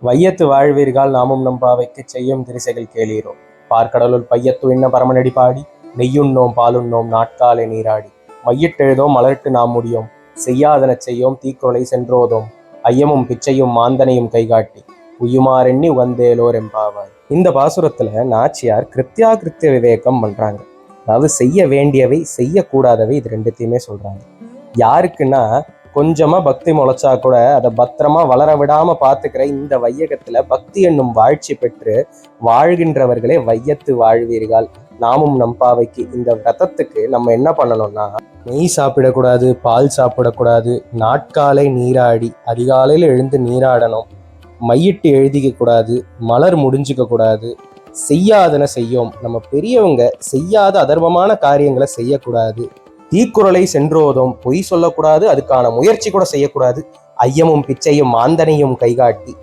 வையத்து வாழ்வீர்கள் நாமும் நம்பாவைக்கு செய்யும் திரிசைகள் கேளீரோ. பார்க்கடலுள் பையத்து இன்ன பரமனடி பாடி நெய்யுண்ணோம் பாலுண்ணோம் நாட்காலை நீராடி மையிட்டெழுதோம் மலர்ட்டு நாம் முடியோம் செய்யாதன செய்யோம் தீக்குறளை சென்றோதோம் ஐயமும் பிச்சையும் மாந்தனையும் கைகாட்டி உயுமாறெண்ணி உகந்தேலோர் எம்பாவாய். இந்த பாசுரத்துல நாச்சியார் கிருத்திய விவேகம் பண்றாங்க. அதாவது செய்ய வேண்டியவை செய்யக்கூடாதவை இது ரெண்டுத்தையுமே சொல்றாங்க. யாருக்குன்னா கொஞ்சமா பக்தி முளைச்சா கூட அதை பத்திரமா வளர விடாம பாத்துக்கிற இந்த வையகத்துல பக்தி என்னும் வாழ்ச்சி பெற்று வாழ்கின்றவர்களே வையத்து வாழ்வீர்கள் நாமும் நம்பாவைக்கு. இந்த விரதத்துக்கு நம்ம என்ன பண்ணணும்னா, நெய் சாப்பிடக்கூடாது, பால் சாப்பிடக்கூடாது, நாட்காலை நீராடி அதிகாலையில எழுந்து நீராடணும், மையிட்டு எழுதிக்க கூடாது, மலர் முடிஞ்சுக்க கூடாது, செய்யாதன செய்யோம், நம்ம பெரியவங்க செய்யாத அதர்மமான காரியங்களை செய்யக்கூடாது, தீக்குறளை சென்றோதும், பொய் சொல்லக்கூடாது, அதுக்கான முயற்சி கூட செய்யக்கூடாது, ஐயமும் பிச்சையும் மாந்தனையும் கைகாட்டி.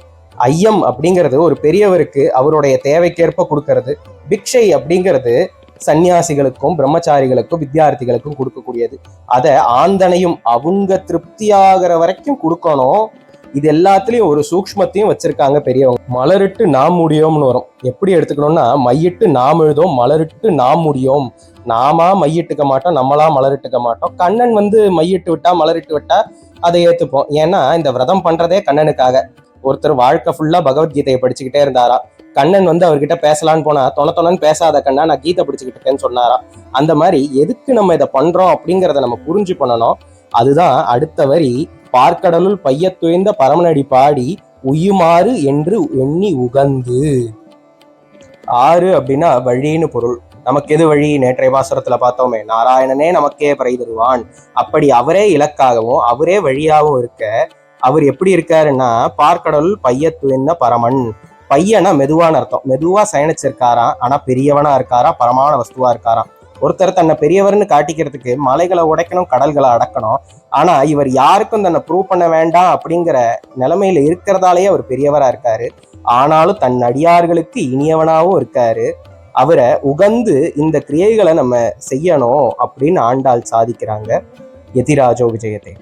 ஐயம் அப்படிங்கிறது ஒரு பெரியவருக்கு அவருடைய தேவைக்கேற்ப கொடுக்கறது. பிக்ஷை அப்படிங்கிறது சன்னியாசிகளுக்கும் பிரம்மச்சாரிகளுக்கும் வித்தியார்த்திகளுக்கும் கொடுக்கக்கூடியது. அதை ஆந்தனையும் அவங்க திருப்தியாகிற வரைக்கும் கொடுக்கணும். இது எல்லாத்துலயும் ஒரு சூக்ஷ்மத்தையும் வச்சிருக்காங்க பெரியவங்க. மலரிட்டு நாம் முடியோம்னு வரும். எப்படி எடுத்துக்கணும்னா, மையிட்டு நாம் எழுதோம், மலரிட்டு நாம் முடியோம். நாமா மையிட்டுக்க மாட்டோம், நம்மளா மலரிட்டுக்க மாட்டோம். கண்ணன் மையிட்டு விட்டா மலரிட்டு விட்டா அதை ஏத்துப்போம். ஏன்னா இந்த விரதம் பண்றதே கண்ணனுக்காக. ஒருத்தர் வாழ்க்கை ஃபுல்லா பகவத்கீதையை படிச்சுக்கிட்டே இருந்தாரா. கண்ணன் அவர்கிட்ட பேசலான்னு போனா தொணன்னு பேசாத கண்ணா, நான் கீதை படிச்சுக்கிட்டு இருக்கேன்னு சொன்னாரா. அந்த மாதிரி எதுக்கு நம்ம இதை பண்றோம் அப்படிங்கிறத நம்ம புரிஞ்சு பண்ணணும். அதுதான் அடுத்த வரி. பார்க்கடலுள் பையத்துயர்ந்த பரமனடி பாடி உயுமாறு என்று எண்ணி உகந்து. ஆறு அப்படின்னா வழின்னு பொருள். நமக்கு எது வழி? நேற்றைய பாசுரத்துல பார்த்தோமே, நாராயணனே நமக்கே பறை தருவான். அப்படி அவரே இலக்காகவும் அவரே வழியாகவும் இருக்க, அவர் எப்படி இருக்காருன்னா, பார்க்கடலுள் பையத்துயர்ந்த பரமன். பையனா மெதுவான அர்த்தம். மெதுவா சயனிச்சிருக்காராம், ஆனா பெரியவனா இருக்காராம், பரமான வஸ்துவா இருக்காராம். ஒருத்தர் தன்னை பெரியவர்னு காட்டிக்கிறதுக்கு மலைகளை உடைக்கணும், கடல்களை அடக்கணும். ஆனா இவர் யாருக்கும் தன்னை ப்ரூவ் பண்ண வேண்டாம் அப்படிங்கிற நிலைமையில இருக்கிறதாலேயே அவர் பெரியவரா இருக்காரு. ஆனாலும் தன் அடியார்களுக்கு இனியவனாவும் இருக்காரு. அவரை உகந்து இந்த கிரியைகளை நம்ம செய்யணும் அப்படின்னு ஆண்டாள் சாதிக்கிறாங்க. யதிராஜோ விஜயத்தை.